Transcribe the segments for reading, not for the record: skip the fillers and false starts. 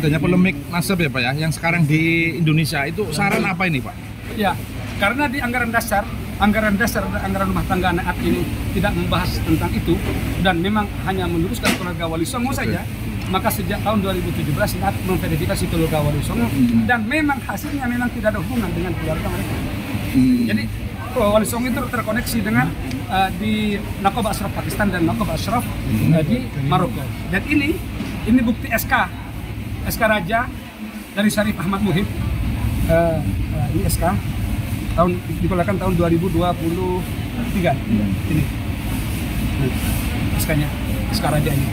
adanya polemik nasab ya Pak ya, yang sekarang di Indonesia itu saran apa ini Pak? Ya, karena di anggaran dasar anggaran rumah tangga NAAT ini tidak membahas tentang itu dan memang hanya meneruskan keluarga Wali Songo saja, maka sejak tahun 2017 NAAT memverifikasi keluarga Wali Songo dan memang hasilnya memang tidak ada hubungan dengan keluarga mereka. Jadi Wali Songo itu terkoneksi dengan di Naqab Ashraf Pakistan dan Naqab Ashraf di Maroko. Dan ini bukti SK Raja dari Syarif Ahmad Muhib. Ini SK dikeluarkan tahun 2023 ini SK-nya, SK Raja ini.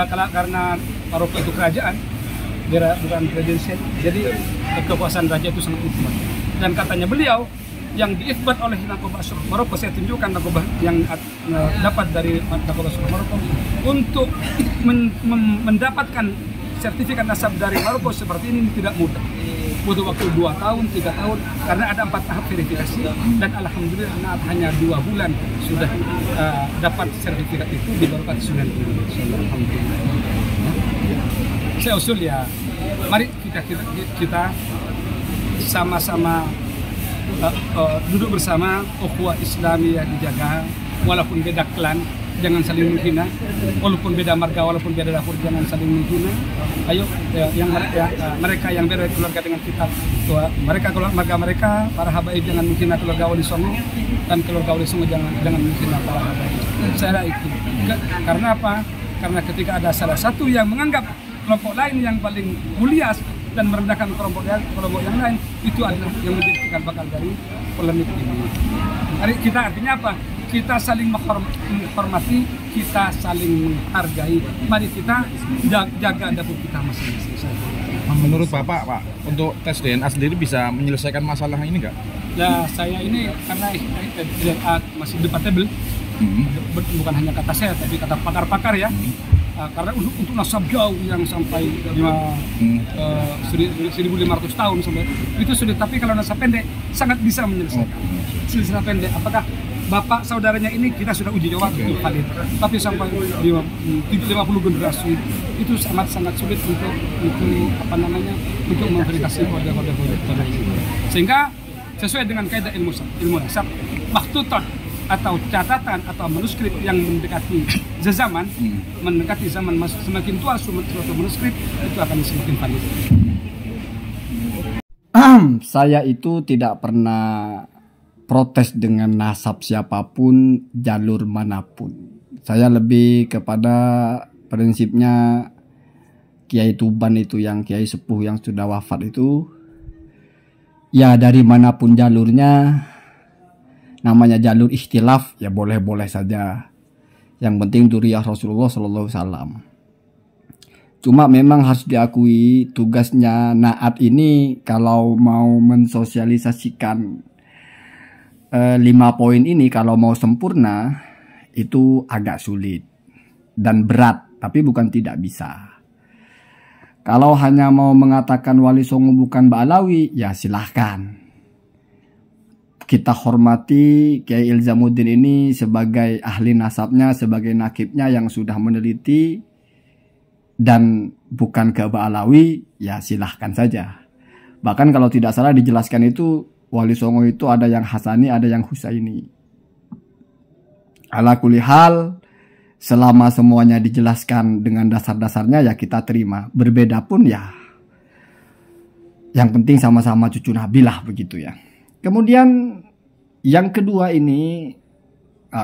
Karena Maroko itu kerajaan, bukan presidensial, jadi kekuasaan raja itu sangat kuat. Dan katanya beliau yang diisbat oleh Naqab Ashraf Maroko, saya tunjukkan Naqab yang dapat dari Naqab Ashraf Maroko untuk mendapatkan sertifikat nasab dari Maroko seperti ini tidak mudah. Butuh waktu 2 tahun, 3 tahun, karena ada 4 tahap verifikasi dan alhamdulillah NAAT hanya 2 bulan sudah dapat sertifikat itu di bawah 90. Alhamdulillah. Saya usul ya, mari kita sama-sama duduk bersama, ukhuwah Islamiyah dijaga, walaupun beda klan jangan saling menghina, walaupun beda marga, walaupun beda dapur jangan saling menghina. Ayo mereka yang beda keluarga dengan kita, mereka keluarga mereka, para habaib jangan menghina keluarga Wali Songo, dan keluarga Wali Songo jangan menghina para habaib. Saya itu karena apa? Karena ketika ada salah satu yang menganggap kelompok lain yang paling mulia dan merendahkan kelompok yang lain, itu adalah yang menjadi cikal bakal dari polemik ini. Kita artinya apa? Kita saling menghormati, kita saling menghargai. Mari kita jaga dapur kita masing-masing. Menurut Bapak, Pak, untuk tes DNA sendiri bisa menyelesaikan masalah ini nggak? Ya, saya ini karena DNA masih debatable, bukan hanya kata saya, tapi kata pakar-pakar ya. Karena untuk nasab jauh yang sampai 1.500 tahun sampai itu sulit. Tapi kalau nasab pendek sangat bisa menyelesaikan. Silsilah pendek, apakah bapak saudaranya ini kita sudah uji coba itu valid, tapi sampai 50 generasi itu sangat sulit untuk memverifikasi kode-kode. Sehingga sesuai dengan kaidah ilmu nasab, makhtutah atau catatan atau manuskrip yang mendekati zaman, semakin tua suatu manuskrip itu akan semakin valid. Saya itu tidak pernah protes dengan nasab siapapun, jalur manapun. Saya lebih kepada prinsipnya Kiai Tuban itu, yang Kiai Sepuh yang sudah wafat itu, ya dari manapun jalurnya, namanya jalur ikhtilaf ya boleh-boleh saja. Yang penting duriyah Rasulullah SAW. Cuma memang harus diakui tugasnya NAAT ini kalau mau mensosialisasikan 5 poin ini, kalau mau sempurna itu agak sulit dan berat, tapi bukan tidak bisa. Kalau hanya mau mengatakan Wali Songo bukan Ba'alawi, ya silahkan. Kita hormati Kiai Ilzamuddin ini sebagai ahli nasabnya, sebagai nakibnya yang sudah meneliti dan bukan ke Ba'alawi, ya silahkan saja. Bahkan kalau tidak salah dijelaskan itu Wali Songo itu ada yang Hasani, ada yang Husaini. Ala kulli hal, selama semuanya dijelaskan dengan dasar-dasarnya ya kita terima. Berbeda pun ya, yang penting sama-sama cucu Nabi lah, begitu ya. Kemudian yang kedua ini,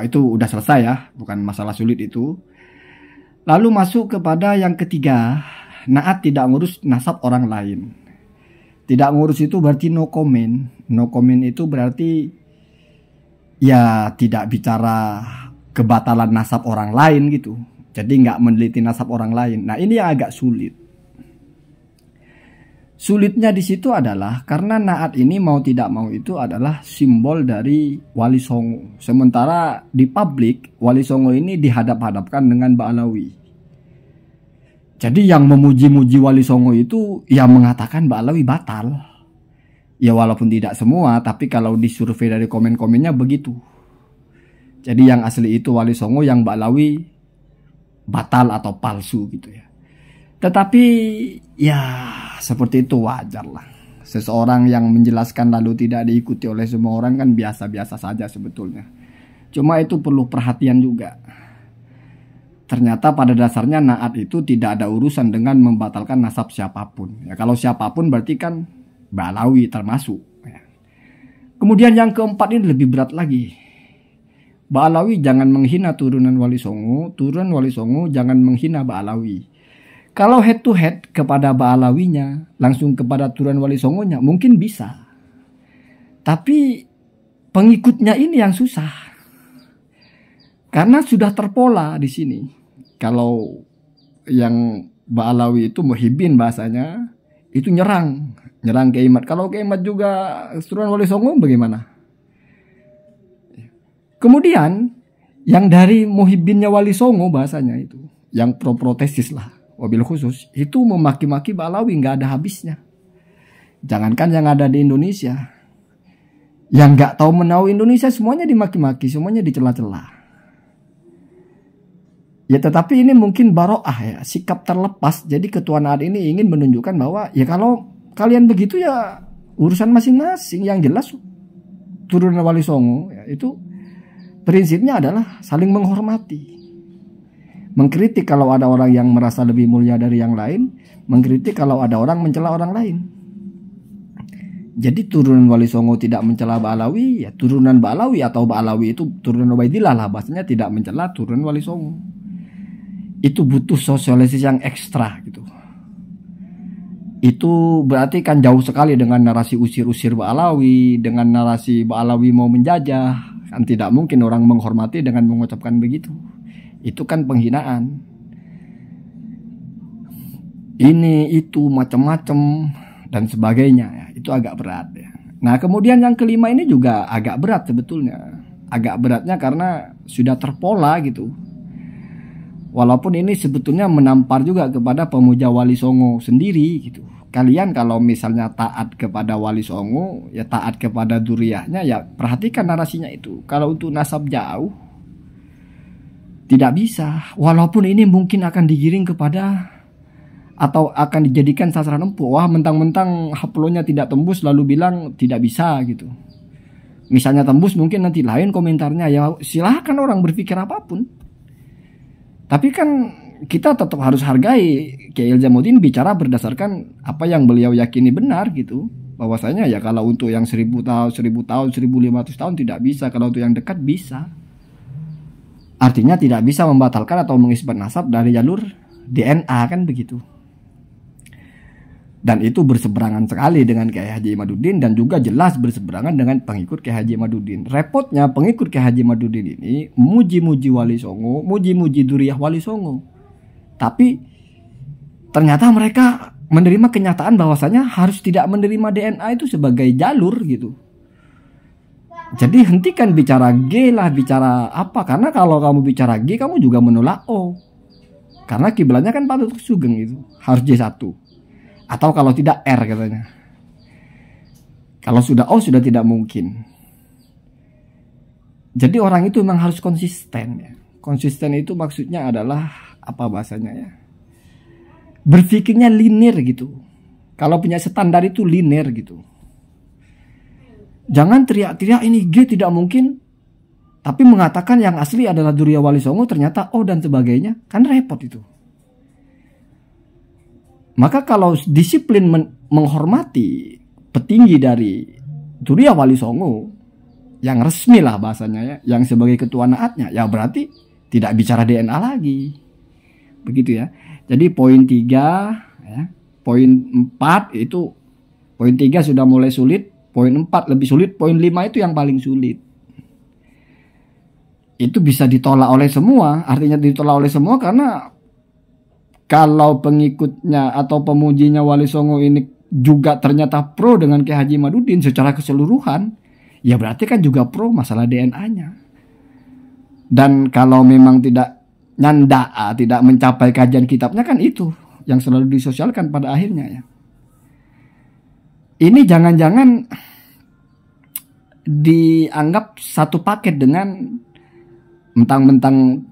itu udah selesai ya, bukan masalah sulit itu. Lalu masuk kepada yang ketiga, NAAT tidak ngurus nasab orang lain. Tidak ngurus itu berarti no comment. No comment itu berarti ya tidak bicara kebatalan nasab orang lain gitu. Jadi nggak meneliti nasab orang lain. Nah ini yang agak sulit. Sulitnya di situ adalah karena NAAT ini mau tidak mau itu adalah simbol dari Wali Songo. Sementara di publik Wali Songo ini dihadap-hadapkan dengan Ba'alawi. Jadi yang memuji-muji Wali Songo itu yang mengatakan Ba'alawi batal. Ya walaupun tidak semua, tapi kalau disurvei dari komen-komennya begitu. Jadi yang asli itu Wali Songo, yang Ba'alawi batal atau palsu gitu ya. Tetapi ya seperti itu, wajar lah. Seseorang yang menjelaskan lalu tidak diikuti oleh semua orang kan biasa-biasa saja sebetulnya. Cuma itu perlu perhatian juga. Ternyata pada dasarnya naat itu tidak ada urusan dengan membatalkan nasab siapapun. Ya, kalau siapapun berarti kan Ba'alawi termasuk. Ya. Kemudian yang keempat ini lebih berat lagi. Ba'alawi jangan menghina turunan Wali Songo, turunan Wali Songo jangan menghina Ba'alawi. Kalau head to head kepada Ba'alawinya, langsung kepada turunan Wali Songonya, mungkin bisa. Tapi pengikutnya ini yang susah. Karena sudah terpola di sini. Kalau yang Ba'alawi itu muhibbin bahasanya, itu nyerang ke Imat. Kalau ke Imat juga turunan Wali Songo bagaimana? Kemudian yang dari muhibbinnya Wali Songo bahasanya itu, yang pro-protesis lah, wabil khusus, itu memaki-maki Ba'alawi nggak ada habisnya. Jangankan yang ada di Indonesia, yang nggak tahu menahu Indonesia semuanya dimaki-maki, semuanya dicela-cela. Ya tetapi ini mungkin baroah ya, sikap terlepas. Jadi Ketua Naat ini ingin menunjukkan bahwa ya kalau kalian begitu ya urusan masing-masing. Yang jelas turunan Wali Songo ya, itu prinsipnya adalah saling menghormati. Mengkritik kalau ada orang yang merasa lebih mulia dari yang lain, mengkritik kalau ada orang mencela orang lain. Jadi turunan Wali Songo tidak mencela Ba'alawi, ya turunan Ba'alawi atau Ba'alawi itu turunan Ubaidillah lah bahasanya tidak mencela turunan Wali Songo. Itu butuh sosialisasi yang ekstra gitu. Itu berarti kan jauh sekali dengan narasi usir-usir Ba'alawi, dengan narasi Ba'alawi mau menjajah. Kan tidak mungkin orang menghormati dengan mengucapkan begitu. Itu kan penghinaan. Ini itu macam-macam dan sebagainya ya. Itu agak berat ya. Nah, kemudian yang kelima ini juga agak berat sebetulnya. Agak beratnya karena sudah terpola gitu. Walaupun ini sebetulnya menampar juga kepada pemuja Wali Songo sendiri gitu. Kalian kalau misalnya taat kepada Wali Songo, ya taat kepada duriyahnya, ya perhatikan narasinya itu. Kalau untuk nasab jauh, tidak bisa. Walaupun ini mungkin akan digiring kepada atau akan dijadikan sasaran empuk. Wah, mentang-mentang haplonya tidak tembus lalu bilang tidak bisa gitu. Misalnya tembus mungkin nanti lain komentarnya. Ya silahkan orang berpikir apapun. Tapi kan kita tetap harus hargai Kiai Ilzamuddin bicara berdasarkan apa yang beliau yakini benar gitu. Bahwasanya ya kalau untuk yang 1000 tahun, 1500 tahun tidak bisa. Kalau untuk yang dekat bisa. Artinya tidak bisa membatalkan atau mengisbat nasab dari jalur DNA kan begitu. Dan itu berseberangan sekali dengan Kiai Haji Imaduddin dan juga jelas berseberangan dengan pengikut Kiai Haji Imaduddin. Repotnya pengikut Kiai Haji Imaduddin ini muji-muji Wali Songo, muji-muji duriyah Wali Songo. Tapi ternyata mereka menerima kenyataan bahwasanya harus tidak menerima DNA itu sebagai jalur gitu. Jadi hentikan bicara G lah, bicara apa. Karena kalau kamu bicara G, kamu juga menolak O. Karena kiblatnya kan Patut Sugeng itu. Harus J1. Atau kalau tidak R katanya. Kalau sudah O sudah tidak mungkin. Jadi orang itu memang harus konsisten ya. Konsisten itu maksudnya adalah apa bahasanya ya? Berpikirnya linear gitu. Kalau punya standar itu linear gitu. Jangan teriak-teriak ini G tidak mungkin. Tapi mengatakan yang asli adalah duriyah Wali Songo ternyata O dan sebagainya. Kan repot itu. Maka kalau disiplin menghormati petinggi dari duriyah Wali Songo yang resmi lah bahasanya ya, yang sebagai ketua naatnya, ya berarti tidak bicara DNA lagi. Begitu ya. Jadi poin 3 ya, poin 4 itu poin 3 sudah mulai sulit, poin 4 lebih sulit, poin 5 itu yang paling sulit. Itu bisa ditolak oleh semua, artinya ditolak oleh semua karena kalau pengikutnya atau pemujinya Wali Songo ini juga ternyata pro dengan Kiai Haji Imaduddin secara keseluruhan, ya berarti kan juga pro masalah DNA-nya. Dan kalau memang tidak nyanda, tidak mencapai kajian kitabnya kan itu yang selalu disosialkan pada akhirnya ya. Ini jangan-jangan dianggap satu paket dengan mentang-mentang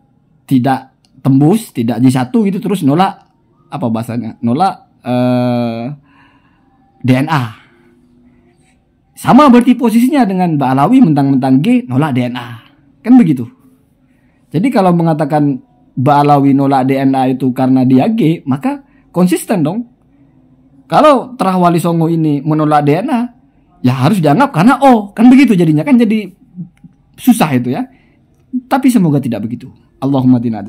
tidak tembus, tidak J1 gitu terus nolak apa bahasanya? Nolak DNA. Sama berarti posisinya dengan Mbak Alawi mentang-mentang G nolak DNA. Kan begitu. Jadi kalau mengatakan Mbak Alawi nolak DNA itu karena dia G, maka konsisten dong. Kalau Terah Wali Songo ini menolak DNA, ya harus dianggap karena O. Kan begitu jadinya. Kan jadi susah itu ya. Tapi semoga tidak begitu. Allahumma tina